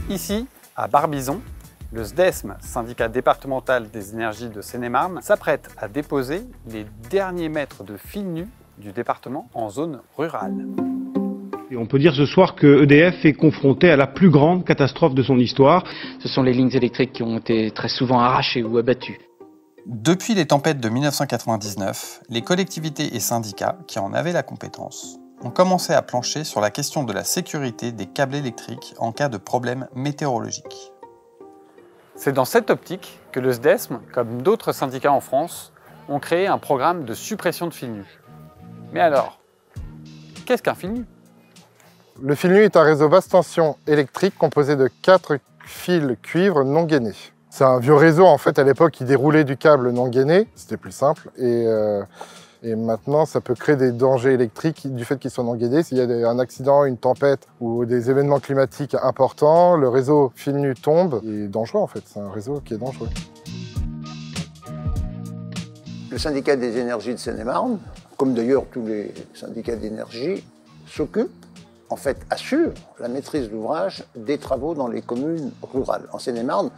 Ici, à Barbizon, le SDESM, syndicat départemental des énergies de Seine-et-Marne, s'apprête à déposer les derniers mètres de fil nu du département en zone rurale. Et on peut dire ce soir que EDF est confronté à la plus grande catastrophe de son histoire. Ce sont les lignes électriques qui ont été très souvent arrachées ou abattues. Depuis les tempêtes de 1999, les collectivités et syndicats, qui en avaient la compétence, ont commencé à plancher sur la question de la sécurité des câbles électriques en cas de problème météorologique. C'est dans cette optique que le SDESM, comme d'autres syndicats en France, ont créé un programme de suppression de fil nu. Mais alors, qu'est-ce qu'un fil nu ? Le fil nu est un réseau basse tension électrique composé de 4 fils cuivre non gainés. C'est un vieux réseau, en fait, à l'époque, qui déroulait du câble non gainé, c'était plus simple. Et maintenant, ça peut créer des dangers électriques du fait qu'ils soient non gainés. S'il y a un accident, une tempête ou des événements climatiques importants, le réseau fil nu tombe et est dangereux, en fait. C'est un réseau qui est dangereux. Le syndicat des énergies de Seine-et-Marne, comme d'ailleurs tous les syndicats d'énergie, s'occupe, en fait, assure la maîtrise d'ouvrage des travaux dans les communes rurales. En Seine-et-Marne,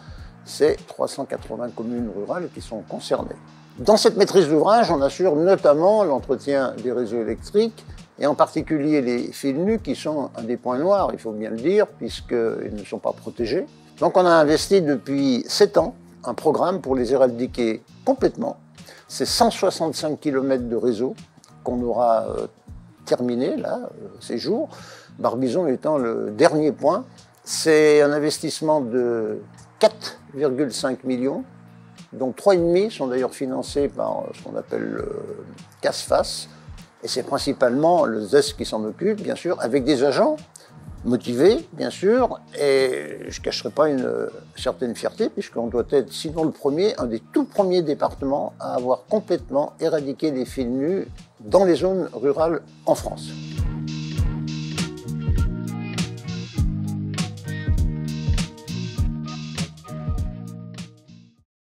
c'est 380 communes rurales qui sont concernées. Dans cette maîtrise d'ouvrage, on assure notamment l'entretien des réseaux électriques et en particulier les fils nus qui sont un des points noirs, il faut bien le dire, puisqu'ils ne sont pas protégés. Donc on a investi depuis 7 ans un programme pour les éradiquer complètement. C'est 165 km de réseau qu'on aura terminé là, ces jours. Barbizon étant le dernier point. C'est un investissement de 4,5 millions. Donc 3,5 sont d'ailleurs financés par ce qu'on appelle le casse-face. Et c'est principalement le ZES qui s'en occupe, bien sûr, avec des agents motivés, bien sûr. Et je ne cacherai pas une certaine fierté, puisqu'on doit être, sinon le premier, un des tout premiers départements à avoir complètement éradiqué les fils nus dans les zones rurales en France.